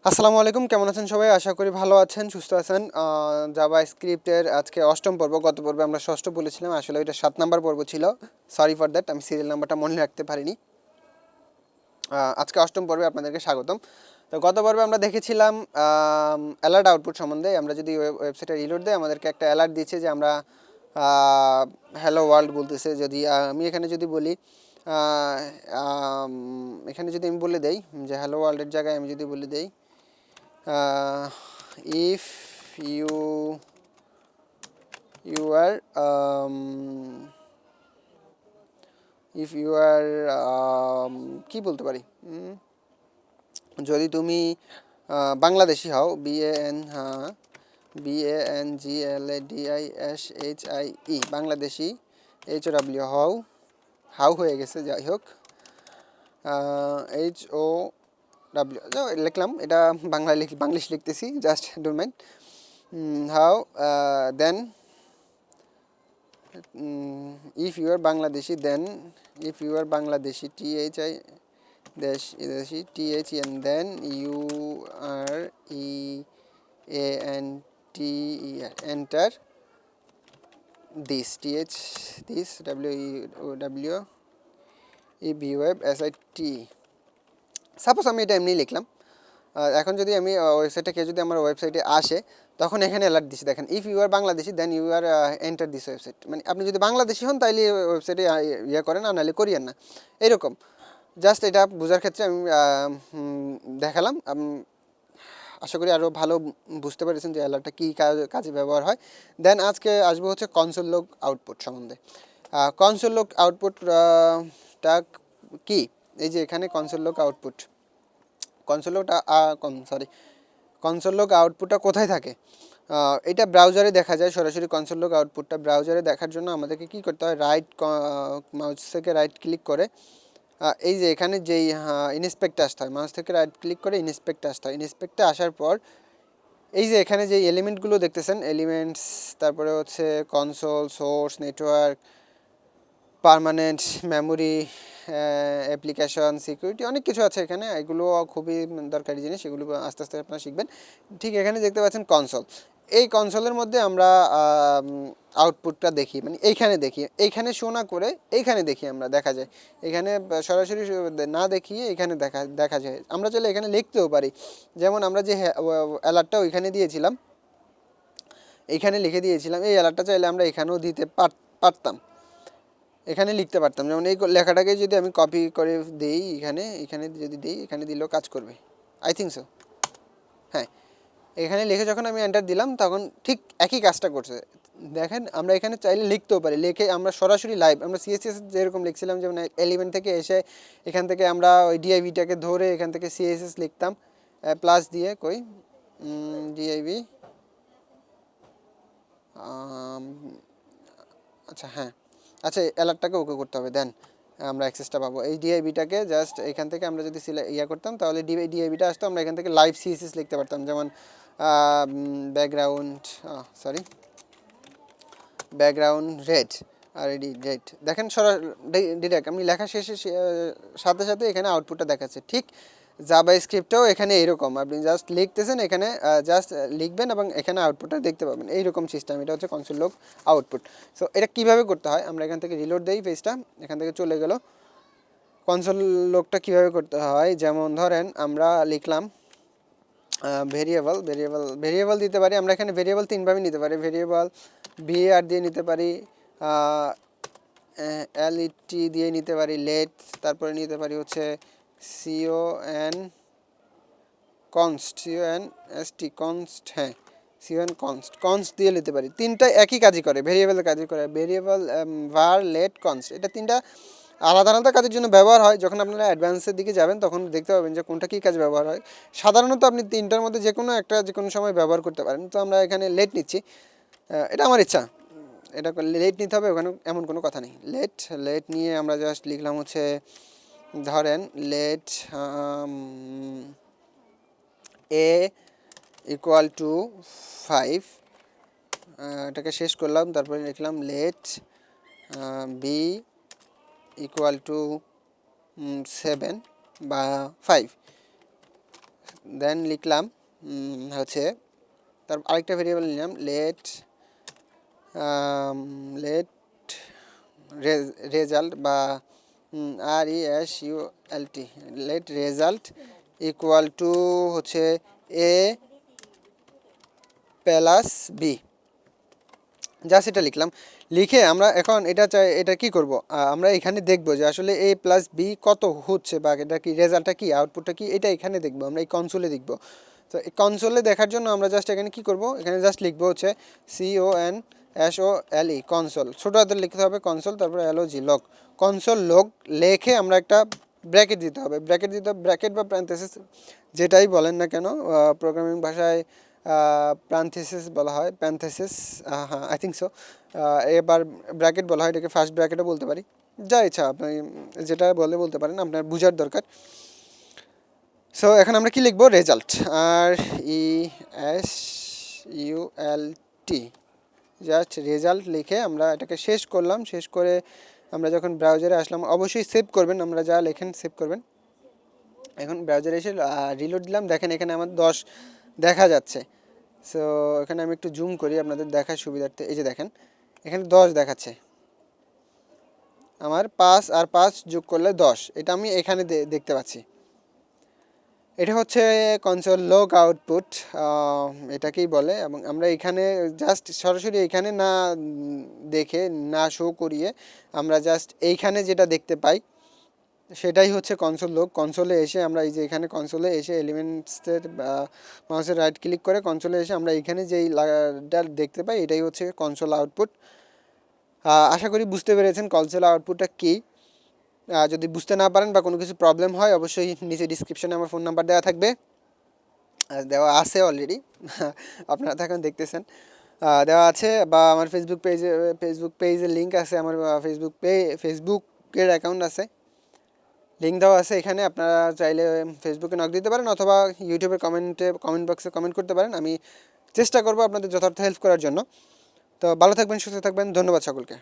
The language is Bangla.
আসসালামু আলাইকুম, কেমন আছেন সবাই? আশা করি ভালো আছেন, সুস্থ আছেন। জাভাস্ক্রিপ্টের আজকে অষ্টম পর্ব। গত পর্বে আমরা ষষ্ঠ বলেছিলাম, আসলে এটা 7 নাম্বার পর্ব ছিল। সরি ফর দ্যাট, আমি সিরিয়াল নাম্বারটা মনে রাখতে পারিনি। আজকে অষ্টম পর্বে আপনাদেরকে স্বাগতম। তো গত পর্বে আমরা দেখেছিলাম অ্যালার্ট আউটপুট সম্বন্ধে। আমরা যদি ওয়েবসাইটে রিলোড দেয়, আমাদেরকে একটা অ্যালার্ট দিচ্ছে যে আমরা হ্যালো ওয়ার্ল্ড বলতেছে। যদি আমি এখানে যদি বলি, এখানে যদি আমি বলে দেই যে হ্যালো ওয়ার্ল্ডের জায়গায় আমি যদি বলে দেই if you are কি বলতে পারি, যদি তুমি বাংলাদেশি হও, BANGLADISHIE বাংলাদেশি, HOW হাউ হয়ে গেছে, যাই হোক, HOW লিখলাম। এটা বাংলিশ লিখতেছি, just don't mind. How then if you are Bangladeshi, then if you are Bangladeshi, THEN, then you are enter this WEB SIT। Suppose আমি এটা এমনি লিখলাম। এখন যদি আমি ওয়েবসাইটে কেউ যদি আমার ওয়েবসাইটে আসে, তখন এখানে অ্যালার্ট দিচ্ছি, দেখেন, if you are Bangladeshi then you are enter this website. মানে আপনি যদি বাংলাদেশি হন তাইলে ওয়েবসাইটে ইয়ে করেন, আর নাহলে করিয়েন না, এরকম। জাস্ট এটা বোঝার ক্ষেত্রে আমি দেখালাম। আশা করি আরও ভালো বুঝতে পেরেছেন যে অ্যালার্টটা কী কাজে ব্যবহার হয়। দেন আজকে আসবো হচ্ছে কনসোল লগ আউটপুট সম্বন্ধে। কনসোল লগ আউটপুটটা কি? এই যে এখানে console log output, console log আউটপুটটা কোথায় থাকে? এটা ব্রাউজারে দেখা যায় সরাসরি। কনসোল লগ আউটপুটটা ব্রাউজারে দেখার জন্য আমাদেরকে কী করতে হয়? মাউস থেকে রাইট ক্লিক করে এই যে এখানে যেই ইনস্পেক্টে আসতে হয়, মাউস থেকে রাইট ক্লিক করে ইনস্পেক্টে আসতে হয়। ইনস্পেক্টে আসার পর এই যে এখানে যে এলিমেন্টগুলো দেখতেছেন, এলিমেন্টস, তারপরে হচ্ছে console, source, network, permanent memory, application, security, অনেক কিছু আছে এখানে। এগুলো খুবই দরকারি জিনিস, এগুলো আস্তে আস্তে আপনারা শিখবেন। ঠিক এখানে দেখতে পাচ্ছেন কনসোল। এই কনসোলের মধ্যে আমরা আউটপুটটা দেখি, মানে এইখানে দেখি। এইখানে শো না করে এইখানে দেখি, আমরা দেখা যায়। এখানে সরাসরি না দেখিয়ে এখানে দেখা যায়। আমরা চাইলে এখানে লিখতেও পারি। যেমন আমরা যে অ্যালার্টটা ওইখানে দিয়েছিলাম, এইখানে লিখে দিয়েছিলাম, এই অ্যালার্টটা চাইলে আমরা এখানেও দিতে পারতাম, এখানে লিখতে পারতাম। যেমন এই লেখাটাকে যদি আমি কপি করে দিই, এখানে যদি দিই, এখানে দিলেও কাজ করবে, আই থিঙ্ক সো। হ্যাঁ, এখানে লিখে যখন আমি এন্টার দিলাম, তখন ঠিক একই কাজটা করছে। দেখেন, আমরা এখানে চাইলে লিখতেও পারি। লিখে আমরা সরাসরি লাইভ, আমরা সিএসএস যেরকম লিখছিলাম, যেমন এলিমেন্ট থেকে এসে এখান থেকে আমরা ওই ডিআইভিটাকে ধরে এখান থেকে সিএসএস লিখতাম, প্লাস দিয়ে ডিআইভি। আচ্ছা, হ্যাঁ, আচ্ছা, অ্যালার্টটাকে ওকে করতে হবে, দেন আমরা অ্যাক্সেসটা পাবো। এই ডিআইবিটাকে জাস্ট এখান থেকে আমরা যদি করতাম, তাহলে ডিআইবিটা আসতো। আমরা এখান থেকে লাইভ সিএসএস লিখতে পারতাম, যেমন ব্যাকগ্রাউন্ড রেড, আর এডি রেড। দেখেন ডিরেক্ট আমি লেখা শেষে সাথে সাথে এখানে আউটপুটটা দেখাচ্ছে। ঠিক জাভাস্ক্রিপ্টেও এখানে এরকম, আপনি জাস্ট লিখতেছেন, এখানে জাস্ট লিখবেন এবং এখানে আউটপুটটা দেখতে পাবেন। এইরকম সিস্টেম, এটা হচ্ছে কনসোল লগ আউটপুট। সো এটা কীভাবে করতে হয়, আমরা এখান থেকে রিলোড দেই, পেজটা এখান থেকে চলে গেল। কনসোল লগটা কীভাবে করতে হয়, যেমন ধরেন আমরা লিখলাম ভেরিয়েবল দিতে পারি। আমরা এখানে ভেরিয়েবল তিনভাবে নিতে পারি। ভেরিয়েবল VAR দিয়ে নিতে পারি, LET দিয়ে নিতে পারি, লেট, তারপরে নিতে পারি হচ্ছে কনস্ট দিয়ে নিতে পারি। তিনটা একই কাজই করে, ভেরিয়েবলের কাজই করে। ভেরিয়েবল, var, লেট, কনস্ট, এটা তিনটা আলাদা আলাদা কাজের জন্য ব্যবহার হয়। যখন আপনারা অ্যাডভান্সের দিকে যাবেন, তখন দেখতে পাবেন যে কোনটা কী কাজে ব্যবহার হয়। সাধারণত আপনি তিনটার মধ্যে যে কোনো একটা যে কোনো সময় ব্যবহার করতে পারেন। তো আমরা এখানে লেট নিচ্ছি, এটা আমার ইচ্ছা, এটা লেট নিতে হবে, ওখানে এমন কোনো কথা নেই। লেট নিয়ে আমরা জাস্ট লিখলাম হচ্ছে, ধরেন লেট a = 5, এটাকে শেষ করলাম। তারপরে লিখলাম লেট b = 7 বা 5, দেন লিখলাম হচ্ছে তার আরেকটা ভেরিয়েবল নিলাম লেট লেট রেজাল্ট বা RESULT let result equal to হচ্ছে A প্লাস বি। জাস্ট এটা লিখলাম, লিখে আমরা এখন এটা এটা কি করব, আমরা এখানে দেখব যে আসলে A প্লাস বি কত হচ্ছে বা এটা কি রেজাল্টটা কি আউটপুটটা কি এটা এখানে দেখব, আমরা এই কনসোলে দেখব। তো এই কনসোলে দেখার জন্য আমরা জাস্ট এখানে কি করব, এখানে জাস্ট লিখবো হচ্ছে CONSOLE কনসোল, ছোটো হাতে লিখতে হবে কনসোল, তারপরে LOG লগ, কনসোল লগ লিখে আমরা একটা ব্র্যাকেট দিতে হবে, ব্র্যাকেট বা প্যারেনথেসিস যেটাই বলেন না কেন, প্রোগ্রামিং ভাষায় প্যারেনথেসিস বলা হয়, প্যারেনথেসিস, হ্যাঁ আই থিঙ্ক সো। এবার ব্র্যাকেট বলা হয় এটাকে, ফার্স্ট ব্র্যাকেটও বলতে পারি, যা ইচ্ছা আপনি যেটা বলতে পারেন, আপনার বুঝার দরকার। সো এখন আমরা কি লিখবো, রেজাল্ট, RESULT, জাস্ট রেজাল্ট লিখে আমরা এটাকে শেষ করলাম। শেষ করে আমরা যখন ব্রাউজারে আসলাম, অবশ্যই সেভ করবেন, আমরা যা লেখেন সেভ করবেন। এখন ব্রাউজারে এসে রিলোড দিলাম, দেখেন এখানে আমার 10 দেখা যাচ্ছে। সো এখানে আমি একটু জুম করি আপনাদের দেখার সুবিধার্থে, এই যে দেখেন এখানে 10 দেখাচ্ছে, আমার 5 আর 5 যোগ করলে 10, এটা আমি এখানে দেখতে পাচ্ছি। এটা হচ্ছে কনসোল লগ আউটপুট, এটাকেই বলে। এবং আমরা এখানে জাস্ট সরাসরি এখানে না দেখে, না শো করিয়ে, আমরা জাস্ট এইখানে যেটা দেখতে পাই সেটাই হচ্ছে কনসোল লগ। কনসোলে এসে আমরা এই যে এখানে কনসোলে এসে এলিমেন্টসের মাউসের রাইট ক্লিক করে কনসোলে এসে আমরা এখানে যেই দেখতে পাই এটাই হচ্ছে কনসোল আউটপুট। আশা করি বুঝতে পেরেছেন কনসোল আউটপুটটা কী। যদি বুঝতে না পারেন বা কোনো কিছু প্রবলেম হয়, অবশ্যই নিচে ডিসক্রিপশনে আমার ফোন নাম্বার দেওয়া থাকবে, দেওয়া আছে অলরেডি, আপনারা তো এখন দেখতেছেন, দেওয়া আছে, বা আমার ফেসবুক পেজের লিঙ্ক আছে, আমার ফেসবুকের অ্যাকাউন্ট আছে, লিঙ্ক দেওয়া আছে এখানে। আপনারা চাইলে ফেসবুকে নক দিতে পারেন অথবা ইউটিউবের কমেন্ট বক্সে কমেন্ট করতে পারেন, আমি চেষ্টা করবো আপনাদের যথার্থ হেল্প করার জন্য। তো ভালো থাকবেন, সুস্থ থাকবেন, ধন্যবাদ সকলকে।